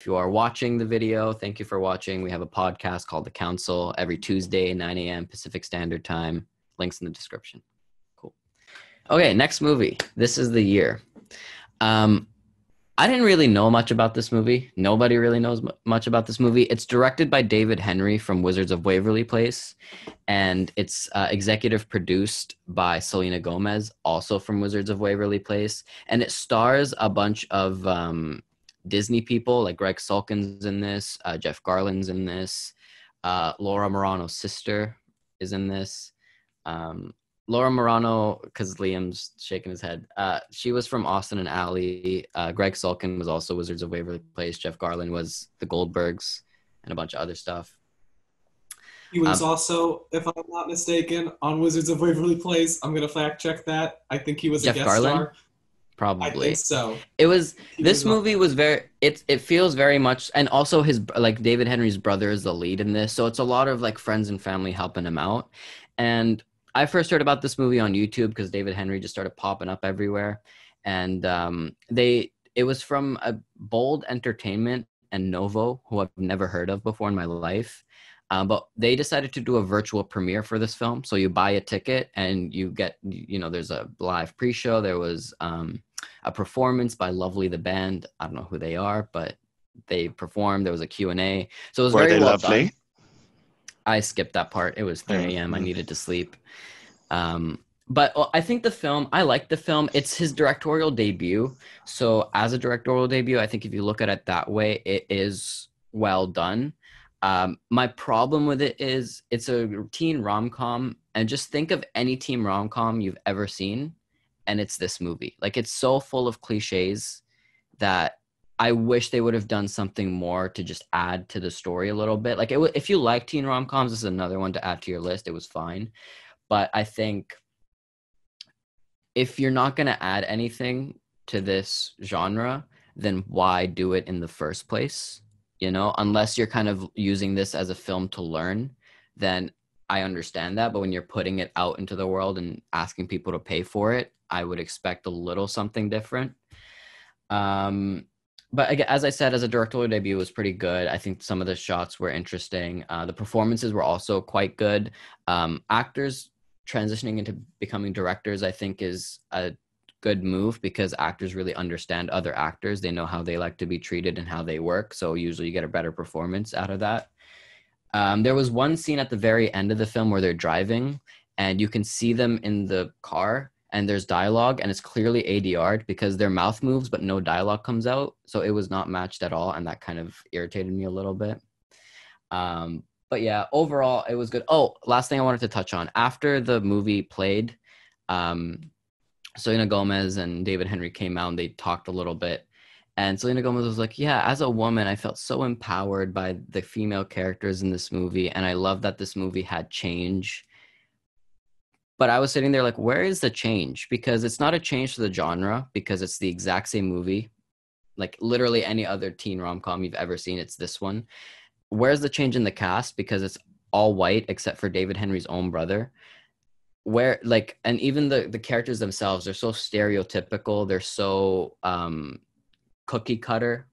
If you are watching the video, thank you for watching. We have a podcast called The Council every Tuesday, 9 a.m. Pacific Standard Time. Links in the description. Cool. Okay, next movie. This is the year. I didn't really know much about this movie. Nobody really knows much about this movie. It's directed by David Henrie from Wizards of Waverly Place, and it's executive produced by Selena Gomez, also from Wizards of Waverly Place, and it stars a bunch of Disney people, like Greg Sulkin's in this, Jeff Garland's in this, Laura Morano's sister is in this. Laura Morano, because Liam's shaking his head, she was from Austin and Ally. Greg Sulkin was also Wizards of Waverly Place. Jeff Garland was the Goldbergs and a bunch of other stuff. He was also, if I'm not mistaken, on Wizards of Waverly Place. I'm going to fact check that. I think he was Jeff a guest Garland? star. Probably. I think so. It was, this movie was very, it feels very much, and also his, like David Henrie's brother is the lead in this. So it's a lot of like friends and family helping him out. And I first heard about this movie on YouTube because David Henrie just started popping up everywhere. And it was from a Bold Entertainment and Novo, who I've never heard of before in my life. But they decided to do a virtual premiere for this film. So you buy a ticket and you get, there's a live pre-show. There was a performance by Lovely the Band. I don't know who they are, but they performed. There was a Q&A. So it was very well done. I skipped that part. It was 3 a.m. I needed to sleep. But I think the film, I like the film. It's his directorial debut. So as a directorial debut, I think if you look at it that way, it is well done. My problem with it is it's a teen rom-com, and just think of any teen rom-com you've ever seen, and it's this movie. Like, it's so full of cliches that I wish they would have done something more to just add to the story a little bit. Like, if you like teen rom-coms, this is another one to add to your list. It was fine. But I think if you're not going to add anything to this genre, then why do it in the first place? Unless you're kind of using this as a film to learn, then I understand that. But when you're putting it out into the world and asking people to pay for it, I would expect a little something different. But as I said, as a directorial debut, it was pretty good. I think some of the shots were interesting. The performances were also quite good. Actors transitioning into becoming directors, I think, is a good move because actors really understand other actors. They know how they like to be treated and how they work. So usually you get a better performance out of that. There was one scene at the very end of the film where they're driving and you can see them in the car and there's dialogue and it's clearly ADR'd because their mouth moves but no dialogue comes out. So it was not matched at all, and that kind of irritated me a little bit. But yeah, overall it was good. Oh, last thing I wanted to touch on. After the movie played, Selena Gomez and David Henrie came out and they talked a little bit. And Selena Gomez was like, yeah, as a woman, I felt so empowered by the female characters in this movie. And I love that this movie had change. But I was sitting there like, where is the change? Because it's not a change to the genre because it's the exact same movie. Like literally any other teen rom-com you've ever seen, it's this one. Where's the change in the cast? Because it's all white except for David Henrie's own brother. Where like, and even the characters themselves, they're so stereotypical. They're so cookie cutter.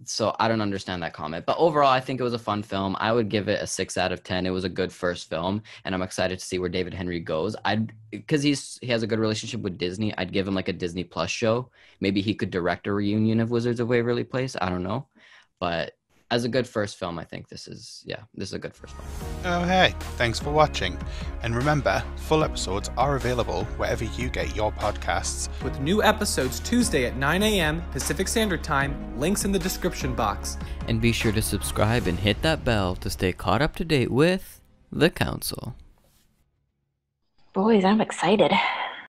So I don't understand that comment. But overall, I think it was a fun film. I would give it a 6 out of 10. It was a good first film, and I'm excited to see where David Henrie goes. Because he has a good relationship with Disney. I'd give him like a Disney Plus show. Maybe he could direct a reunion of Wizards of Waverly Place. I don't know. But as a good first film, I think this is a good first film. Oh, hey, thanks for watching. And remember, full episodes are available wherever you get your podcasts. With new episodes Tuesday at 9 a.m. Pacific Standard Time, links in the description box. And be sure to subscribe and hit that bell to stay caught up to date with The Council. Boys, I'm excited.